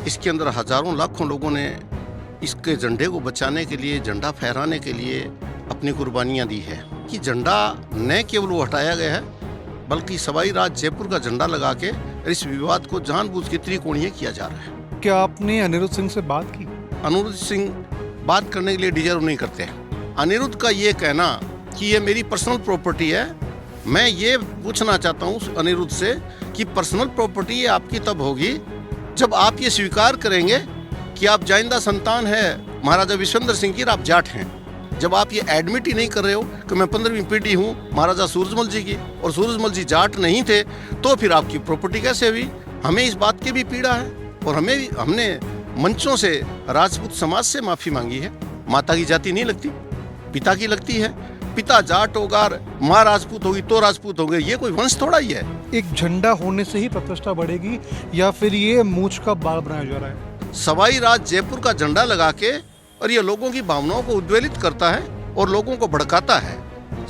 इसके अंदर हजारों लाखों लोगों ने इसके झंडे को बचाने के लिए, झंडा फहराने के लिए अपनी कुर्बानियां दी है। कि झंडा न केवल वो हटाया गया है, बल्कि सवाई राज जयपुर का झंडा लगा के इस विवाद को जानबूझ के त्रिकोणीय किया जा रहा है। क्या आपने अनिरुद्ध सिंह से बात की? अनिरुद्ध सिंह बात करने के लिए डिजर्व नहीं करते। अनिरुद्ध का ये कहना कि ये मेरी पर्सनल प्रॉपर्टी है, मैं ये पूछना चाहता हूँ अनिरुद्ध से कि पर्सनल प्रॉपर्टी ये आपकी तब होगी जब आप ये स्वीकार करेंगे कि आप जाइंदा संतान है महाराजा विश्वेंद्र सिंह की और आप जाट हैं। जब आप ये एडमिट ही नहीं कर रहे हो कि मैं 15वीं पीढ़ी हूँ महाराजा सूरजमल जी की और सूरजमल जी जाट नहीं थे, तो फिर आपकी प्रॉपर्टी कैसे हुई? हमें इस बात की भी पीड़ा है और हमने मंचों से राजपूत समाज से माफी मांगी है। माता की जाति नहीं लगती, पिता की लगती है। पिता जाट होगा, माँ राजपूत होगी तो राजपूत होंगे, ये कोई वंश थोड़ा ही है। एक झंडा होने से ही प्रतिष्ठा बढ़ेगी या फिर ये मूंछ का बाल बनाया जा रहा है? सवाई राज जयपुर का झंडा लगा के और ये लोगों की भावनाओं को उद्वेलित करता है और लोगों को भड़काता है।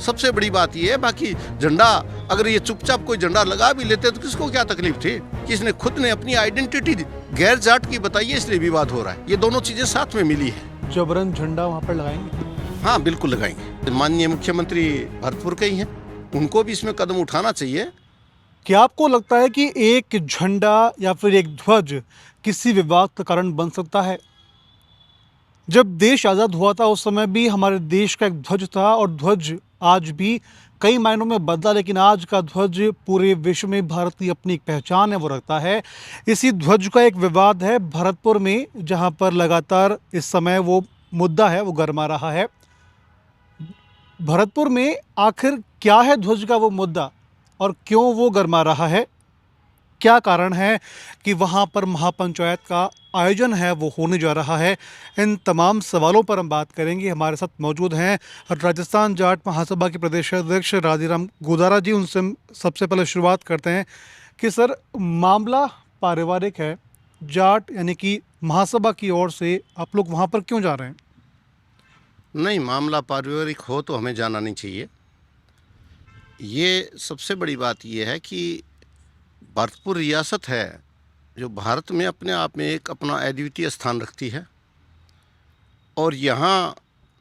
सबसे बड़ी बात ये है। बाकी झंडा अगर ये चुपचाप कोई झंडा लगा भी लेते तो किसको क्या तकलीफ थी? कि इसने खुद ने अपनी आइडेंटिटी गैर जाट की बताई है, इसलिए विवाद हो रहा है। ये दोनों चीजें साथ में मिली है। जबरन झंडा वहाँ पर लगाएंगे? हाँ, बिल्कुल लगाएंगे। माननीय मुख्यमंत्री भरतपुर के ही हैं, उनको भी इसमें कदम उठाना चाहिए। क्या आपको लगता है कि एक झंडा या फिर एक ध्वज किसी विवाद का कारण बन सकता है? जब देश आज़ाद हुआ था उस समय भी हमारे देश का एक ध्वज था और ध्वज आज भी कई मायनों में बदला, लेकिन आज का ध्वज पूरे विश्व में भारत की अपनी एक पहचान है, वो रखता है। इसी ध्वज का एक विवाद है भरतपुर में, जहां पर लगातार इस समय वो मुद्दा है, वो गरमा रहा है। भरतपुर में आखिर क्या है ध्वज का वो मुद्दा और क्यों वो गरमा रहा है? क्या कारण है कि वहाँ पर महापंचायत का आयोजन है वो होने जा रहा है? इन तमाम सवालों पर हम बात करेंगे। हमारे साथ मौजूद हैं राजस्थान जाट महासभा के प्रदेश अध्यक्ष राजीराम गोदारा जी। उनसे हम सबसे पहले शुरुआत करते हैं कि सर, मामला पारिवारिक है, जाट यानी कि महासभा की ओर से आप लोग वहाँ पर क्यों जा रहे हैं? नहीं, मामला पारिवारिक हो तो हमें जाना नहीं चाहिए। ये सबसे बड़ी बात ये है कि भरतपुर रियासत है जो भारत में अपने आप में एक अपना अद्वितीय स्थान रखती है और यहाँ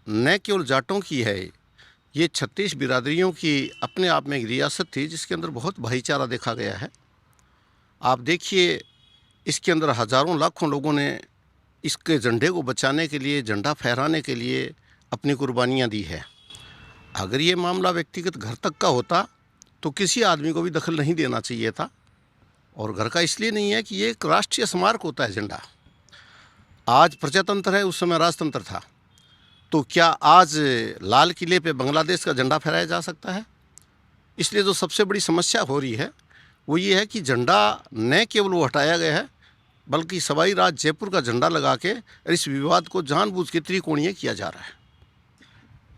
न केवल जाटों की है, ये 36 बिरादरियों की अपने आप में एक रियासत थी जिसके अंदर बहुत भाईचारा देखा गया है। आप देखिए, इसके अंदर हजारों लाखों लोगों ने इसके झंडे को बचाने के लिए, झंडा फहराने के लिए अपनी कुर्बानियाँ दी है। अगर ये मामला व्यक्तिगत घर तक का होता तो किसी आदमी को भी दखल नहीं देना चाहिए था। और घर का इसलिए नहीं है कि ये एक राष्ट्रीय स्मारक होता है झंडा। आज प्रजातंत्र है, उस समय राजतंत्र था। तो क्या आज लाल किले पे बांग्लादेश का झंडा फहराया जा सकता है? इसलिए जो सबसे बड़ी समस्या हो रही है वो ये है कि झंडा न केवल वो हटाया गया है, बल्कि सवाई राज जयपुर का झंडा लगा के इस विवाद को जानबूझ के त्रिकोणीय किया जा रहा है।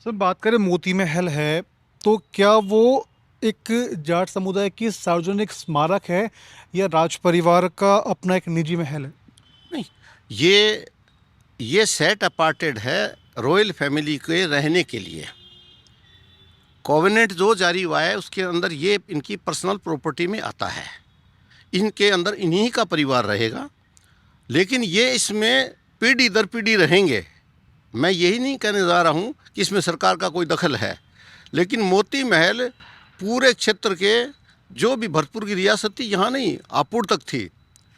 सर, बात करें मोती महल है तो क्या वो एक जाट समुदाय की सार्वजनिक स्मारक है या राज परिवार का अपना एक निजी महल है? नहीं, ये सेट अपार्टेड है रॉयल फैमिली के रहने के लिए। कोवेनेंट जो जारी हुआ है उसके अंदर ये इनकी पर्सनल प्रॉपर्टी में आता है। इनके अंदर इन्हीं का परिवार रहेगा, लेकिन ये इसमें पीढ़ी दर पीढ़ी रहेंगे। मैं यही नहीं कहने जा रहा हूँ कि इसमें सरकार का कोई दखल है, लेकिन मोती महल पूरे क्षेत्र के जो भी भरतपुर की रियासत थी, यहाँ नहीं आपुड़ तक थी।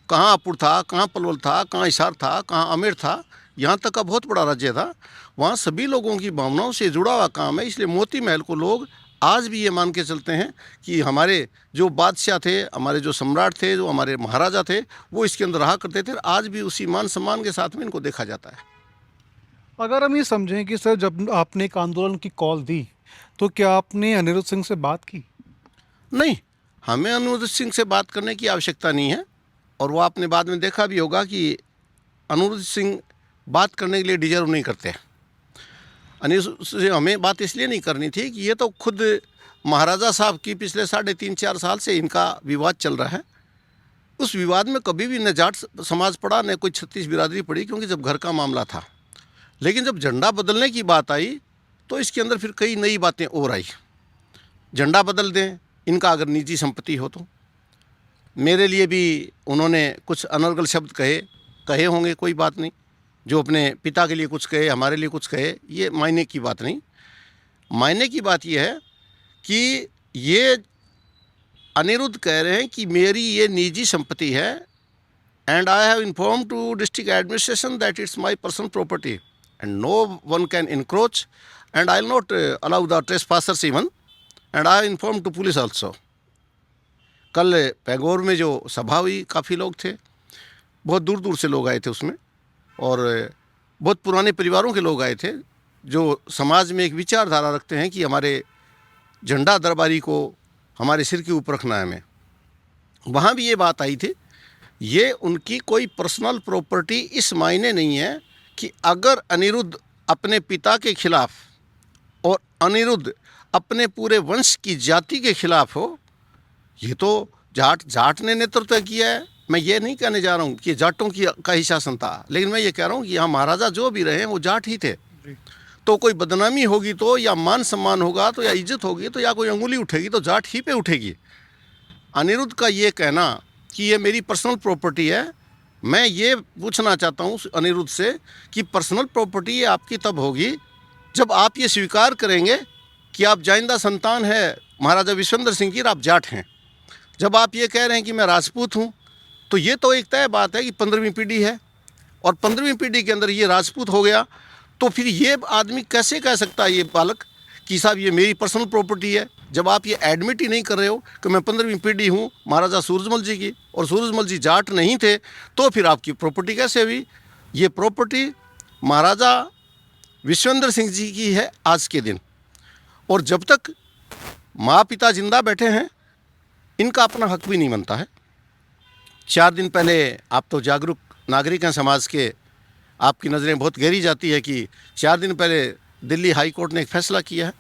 कहाँ आपुड़ था, कहाँ पलवल था, कहाँ हिसार था, कहाँ आमेर था, यहाँ तक का बहुत बड़ा राज्य था। वहाँ सभी लोगों की भावनाओं से जुड़ा हुआ काम है। इसलिए मोती महल को लोग आज भी ये मान के चलते हैं कि हमारे जो बादशाह थे, हमारे जो सम्राट थे, जो हमारे महाराजा थे, वो इसके अंदर रहा करते थे। आज भी उसी मान सम्मान के साथ में इनको देखा जाता है। अगर हम ये समझें कि सर, जब आपने एक आंदोलन की कॉल दी तो क्या आपने अनिरुद्ध सिंह से बात की? नहीं, हमें अनिरुद्ध सिंह से बात करने की आवश्यकता नहीं है। और वो आपने बाद में देखा भी होगा कि अनिरुद्ध सिंह बात करने के लिए डिजर्व नहीं करते। अनिरुद्ध से हमें बात इसलिए नहीं करनी थी कि ये तो खुद महाराजा साहब की पिछले 3.5-4 साल से इनका विवाद चल रहा है। उस विवाद में कभी भी न जाट समाज पड़ा, न कोई 36 बिरादरी पड़ी, क्योंकि जब घर का मामला था। लेकिन जब झंडा बदलने की बात आई तो इसके अंदर फिर कई नई बातें और आई। झंडा बदल दें, इनका अगर निजी संपत्ति हो तो। मेरे लिए भी उन्होंने कुछ अनर्गल शब्द कहे कहे होंगे, कोई बात नहीं, जो अपने पिता के लिए कुछ कहे, हमारे लिए कुछ कहे, ये मायने की बात नहीं। मायने की बात ये है कि ये अनिरुद्ध कह रहे हैं कि मेरी ये निजी संपत्ति है, and I have inform to district administration that it's my personal property and no one can encroach and I will not allow the trespassers even, and I have inform to police also. कल पैगोर में जो सभा हुई, काफ़ी लोग थे, बहुत दूर दूर से लोग आए थे उसमें, और बहुत पुराने परिवारों के लोग आए थे जो समाज में एक विचारधारा रखते हैं कि हमारे झंडा दरबारी को हमारे सिर के ऊपर रखना है हमें। वहाँ भी ये बात आई थी, ये उनकी कोई पर्सनल प्रॉपर्टी इस मायने नहीं है कि अगर अनिरुद्ध अपने पिता के खिलाफ और अनिरुद्ध अपने पूरे वंश की जाति के खिलाफ हो। ये तो जाट ने नेतृत्व किया है, मैं ये नहीं कहने जा रहा हूँ कि जाटों का ही शासन था, लेकिन मैं ये कह रहा हूँ कि यहाँ महाराजा जो भी रहे वो जाट ही थे। तो कोई बदनामी होगी तो, या मान सम्मान होगा तो, या इज्जत होगी तो, या कोई अंगुली उठेगी तो जाट ही पे उठेगी। अनिरुद्ध का ये कहना कि ये मेरी पर्सनल प्रॉपर्टी है, मैं ये पूछना चाहता हूँ अनिरुद्ध से कि पर्सनल प्रॉपर्टी ये आपकी तब होगी जब आप ये स्वीकार करेंगे कि आप जाइंदा संतान है महाराजा विश्वेंद्र सिंह की, आप जाट हैं। जब आप ये कह रहे हैं कि मैं राजपूत हूँ, तो ये तो एक तय बात है कि 15वीं पीढ़ी है, और 15वीं पीढ़ी के अंदर ये राजपूत हो गया, तो फिर ये आदमी कैसे कह सकता है, ये बालक, कि साहब ये मेरी पर्सनल प्रॉपर्टी है, जब आप ये एडमिट ही नहीं कर रहे हो कि मैं 15वीं पीढ़ी हूँ महाराजा सूरजमल जी की, और सूरजमल जी जाट नहीं थे, तो फिर आपकी प्रॉपर्टी कैसे हुई? ये प्रॉपर्टी महाराजा विश्वेंद्र सिंह जी की है आज के दिन, और जब तक माँ पिता जिंदा बैठे हैं इनका अपना हक भी नहीं बनता है। 4 दिन पहले, आप तो जागरूक नागरिक हैं समाज के, आपकी नज़रें बहुत गहरी जाती है कि 4 दिन पहले दिल्ली हाई कोर्ट ने एक फैसला किया है,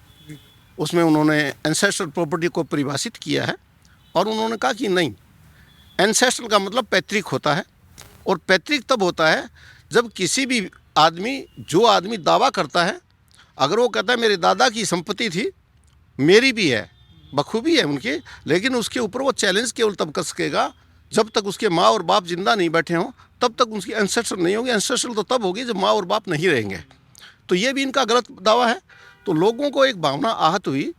उसमें उन्होंने एंसेस्ट्रल प्रॉपर्टी को परिभाषित किया है, और उन्होंने कहा कि नहीं, एंसेस्ट्रल का मतलब पैतृक होता है, और पैतृक तब होता है जब किसी भी आदमी, जो आदमी दावा करता है, अगर वो कहता है मेरे दादा की संपत्ति थी, मेरी भी है, बखूबी है उनकी, लेकिन उसके ऊपर वो चैलेंज केवल तब कर सकेगा जब तक उसके माँ और बाप जिंदा नहीं बैठे हों, तब तक उसकी एंसेस्ट्रल नहीं होगी। एंसेस्ट्रल तो तब होगी जब माँ और बाप नहीं रहेंगे। तो ये भी इनका गलत दावा है। तो लोगों को एक भावना आहत हुई,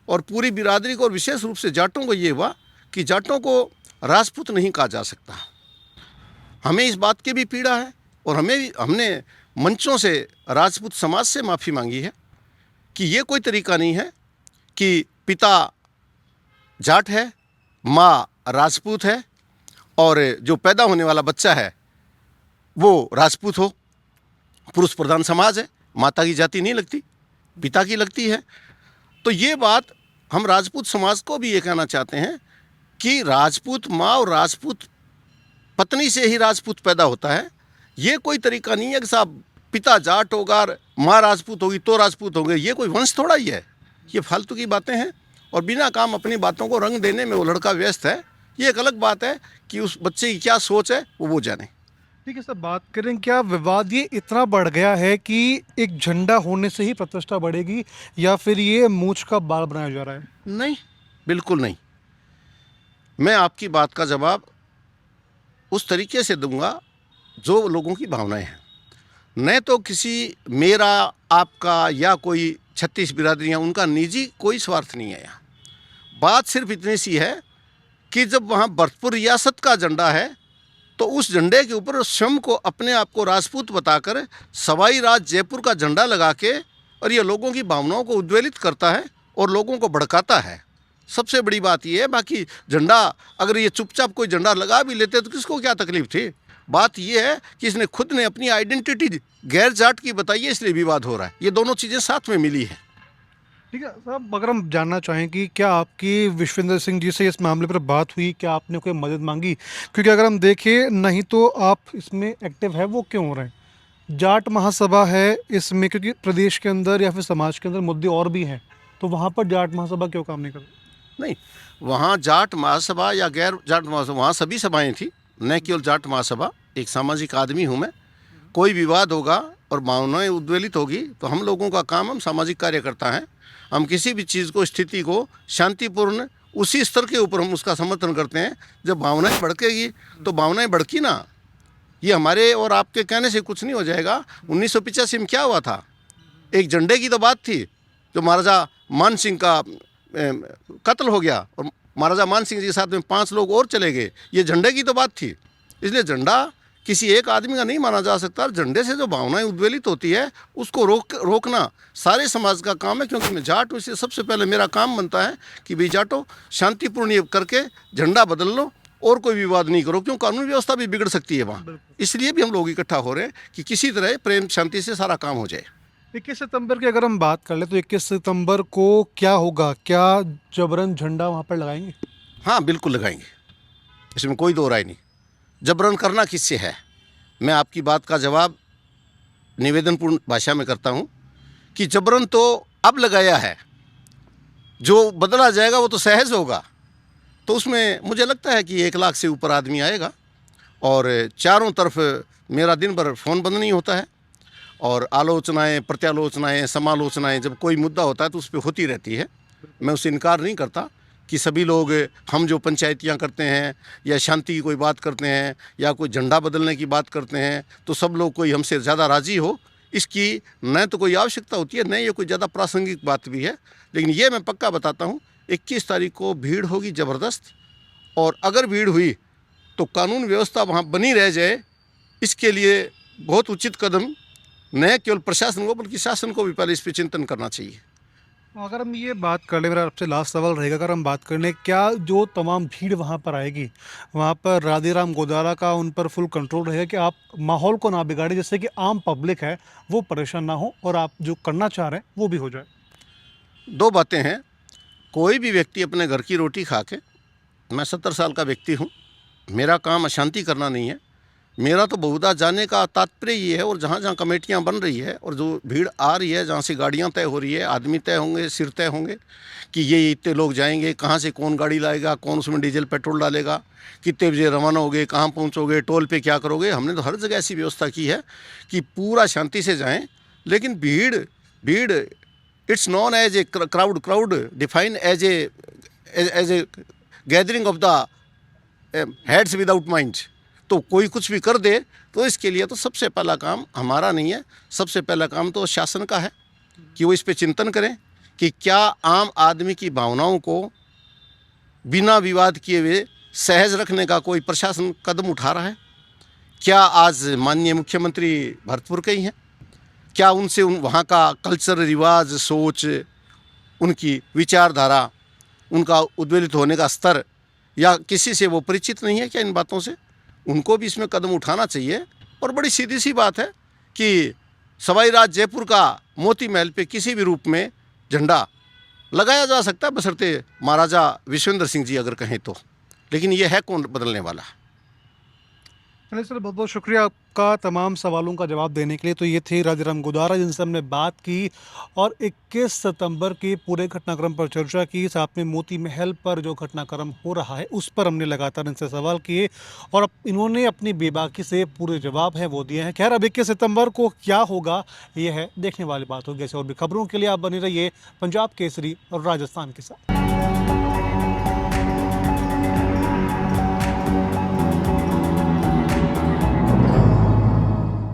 और पूरी बिरादरी को, और विशेष रूप से जाटों को ये हुआ कि जाटों को राजपूत नहीं कहा जा सकता। हमें इस बात की भी पीड़ा है, और हमने मंचों से राजपूत समाज से माफ़ी मांगी है कि ये कोई तरीका नहीं है कि पिता जाट है, माँ राजपूत है, और जो पैदा होने वाला बच्चा है वो राजपूत हो। पुरुष प्रधान समाज है, माता की जाति नहीं लगती, पिता की लगती है। तो ये बात हम राजपूत समाज को भी ये कहना चाहते हैं कि राजपूत माँ और राजपूत पत्नी से ही राजपूत पैदा होता है। ये कोई तरीका नहीं है कि साहब पिता जाट होगा, माँ राजपूत होगी तो राजपूत होंगे, ये कोई वंश थोड़ा ही है। ये फालतू की बातें हैं, और बिना काम अपनी बातों को रंग देने में वो लड़का व्यस्त है। ये एक अलग बात है कि उस बच्चे की क्या सोच है वो जाने। ठीक है सर, बात करें, क्या विवाद ये इतना बढ़ गया है कि एक झंडा होने से ही प्रतिष्ठा बढ़ेगी, या फिर ये मूंछ का बाल बनाया जा रहा है? नहीं, बिल्कुल नहीं। मैं आपकी बात का जवाब उस तरीके से दूंगा जो लोगों की भावनाएं हैं। न तो किसी मेरा, आपका, या कोई 36 बिरादरियाँ, उनका निजी कोई स्वार्थ नहीं है यहाँ। बात सिर्फ इतनी सी है कि जब वहाँ भरतपुर रियासत का झंडा है, तो उस झंडे के ऊपर स्वयं को, अपने आप को राजपूत बताकर सवाई राज जयपुर का झंडा लगा के, और ये लोगों की भावनाओं को उद्वेलित करता है और लोगों को भड़काता है। सबसे बड़ी बात ये है। बाकी झंडा, अगर ये चुपचाप कोई झंडा लगा भी लेते तो किसको क्या तकलीफ थी? बात ये है कि इसने खुद ने अपनी आइडेंटिटी गैर जाट की बताई है, इसलिए विवाद हो रहा है। ये दोनों चीज़ें साथ में मिली है। ठीक है साहब, अगर हम जानना चाहें कि क्या आपकी विश्वेंद्र सिंह जी से इस मामले पर बात हुई, क्या आपने कोई मदद मांगी? क्योंकि अगर हम देखें, नहीं तो आप इसमें एक्टिव है वो क्यों हो रहे हैं? जाट महासभा है इसमें, क्योंकि प्रदेश के अंदर या फिर समाज के अंदर मुद्दे और भी हैं, तो वहाँ पर जाट महासभा क्यों काम नहीं कर रही? नहीं, वहाँ जाट महासभा या गैर जाट महासभा, वहाँ सभी सभाएं थी, न केवल जाट महासभा। एक सामाजिक आदमी हूँ मैं। कोई विवाद होगा और भावनाएं उद्वेलित होगी तो हम लोगों का काम, हम सामाजिक कार्यकर्ता हैं, हम किसी भी चीज़ को, स्थिति को शांतिपूर्ण उसी स्तर के ऊपर हम उसका समर्थन करते हैं। जब भावनाएं भड़केगी तो भावनाएं भड़की ना, ये हमारे और आपके कहने से कुछ नहीं हो जाएगा। 1985 में क्या हुआ था, एक झंडे की तो बात थी, जो महाराजा मान सिंह का कत्ल हो गया और महाराजा मान सिंह जी के साथ में 5 लोग और चले गए, ये झंडे की तो बात थी। इसलिए झंडा किसी एक आदमी का नहीं माना जा सकता। और झंडे से जो भावनाएं उद्वेलित होती है उसको रोकना सारे समाज का काम है। क्योंकि मैं जाट हूँ, इसलिए सबसे पहले मेरा काम बनता है कि भाई जाटो, शांतिपूर्ण ये करके झंडा बदल लो और कोई विवाद नहीं करो, क्यों कानून व्यवस्था भी बिगड़ सकती है वहाँ। इसलिए भी हम लोग इकट्ठा हो रहे हैं कि किसी तरह प्रेम शांति से सारा काम हो जाए। 21 सितंबर की अगर हम बात कर ले तो 21 सितंबर को क्या होगा? क्या जबरन झंडा वहाँ पर लगाएंगे? हाँ बिल्कुल लगाएंगे, इसमें कोई दो राय नहीं। जबरन करना किससे है? मैं आपकी बात का जवाब निवेदनपूर्ण भाषा में करता हूँ कि जबरन तो अब लगाया है, जो बदला जाएगा वो तो सहज होगा। तो उसमें मुझे लगता है कि 1 लाख से ऊपर आदमी आएगा और चारों तरफ मेरा दिन भर फ़ोन बंद नहीं होता है और आलोचनाएं, प्रत्यालोचनाएं, समालोचनाएं जब कोई मुद्दा होता है तो उस पर होती रहती है। मैं उससे इनकार नहीं करता कि सभी लोग, हम जो पंचायतियाँ करते हैं या शांति की कोई बात करते हैं या कोई झंडा बदलने की बात करते हैं, तो सब लोग कोई हमसे ज़्यादा राज़ी हो, इसकी न तो कोई आवश्यकता होती है, न ये कोई ज़्यादा प्रासंगिक बात भी है। लेकिन ये मैं पक्का बताता हूँ, 21 तारीख को भीड़ होगी ज़बरदस्त, और अगर भीड़ हुई तो कानून व्यवस्था वहाँ बनी रह जाए, इसके लिए बहुत उचित कदम न केवल प्रशासन को बल्कि शासन को भी पहले इस पर चिंतन करना चाहिए। अगर हम ये बात कर ले, मेरा आपसे लास्ट सवाल रहेगा, अगर हम बात कर लें, क्या जो तमाम भीड़ वहाँ पर आएगी, वहाँ पर राधेराम गोदारा का उन पर फुल कंट्रोल रहेगा कि आप माहौल को ना बिगाड़े, जिससे कि आम पब्लिक है वो परेशान ना हो और आप जो करना चाह रहे हैं वो भी हो जाए? 2 बातें हैं। कोई भी व्यक्ति अपने घर की रोटी खा के, मैं 70 साल का व्यक्ति हूँ, मेरा काम अशांति करना नहीं है। मेरा तो बहुधा जाने का तात्पर्य ये है, और जहाँ जहाँ कमेटियाँ बन रही है और जो भीड़ आ रही है, जहाँ से गाड़ियाँ तय हो रही है, आदमी तय होंगे, सिर तय होंगे कि ये इतने लोग जाएंगे, कहाँ से कौन गाड़ी लाएगा, कौन उसमें डीजल पेट्रोल डालेगा, कितने बजे रवाना होगे, कहाँ पहुँचोगे, टोल पे क्या करोगे। हमने तो हर जगह ऐसी व्यवस्था की है कि पूरा शांति से जाएँ। लेकिन भीड़ it's known as a crowd define as a gathering of the heads without mind. तो कोई कुछ भी कर दे तो इसके लिए तो सबसे पहला काम हमारा नहीं है, सबसे पहला काम तो शासन का है कि वो इस पे चिंतन करें कि क्या आम आदमी की भावनाओं को बिना विवाद किए हुए सहज रखने का कोई प्रशासन कदम उठा रहा है। क्या आज माननीय मुख्यमंत्री भरतपुर के ही हैं? क्या उनसे वहाँ का कल्चर, रिवाज, सोच, उनकी विचारधारा, उनका उद्वेलित होने का स्तर, या किसी से वो परिचित नहीं है क्या इन बातों से? उनको भी इसमें कदम उठाना चाहिए। और बड़ी सीधी सी बात है कि सवाई राज जयपुर का मोती महल पे किसी भी रूप में झंडा लगाया जा सकता है, बशर्ते महाराजा विश्वेंद्र सिंह जी अगर कहें तो। लेकिन ये है कौन बदलने वाला? चलिए सर, बहुत बहुत शुक्रिया आपका तमाम सवालों का जवाब देने के लिए। तो ये थे राधेराम गोदारा जिनसे हमने बात की और 21 सितंबर के पूरे घटनाक्रम पर चर्चा की। साथ में मोती महल पर जो घटनाक्रम हो रहा है उस पर हमने लगातार इनसे सवाल किए और अब इन्होंने अपनी बेबाकी से पूरे जवाब हैं वो दिए हैं। खैर, अब 21 सितंबर को क्या होगा ये है देखने वाली बात होगी। ऐसे और भी खबरों के लिए आप बने रहिए पंजाब केसरी और राजस्थान के साथ।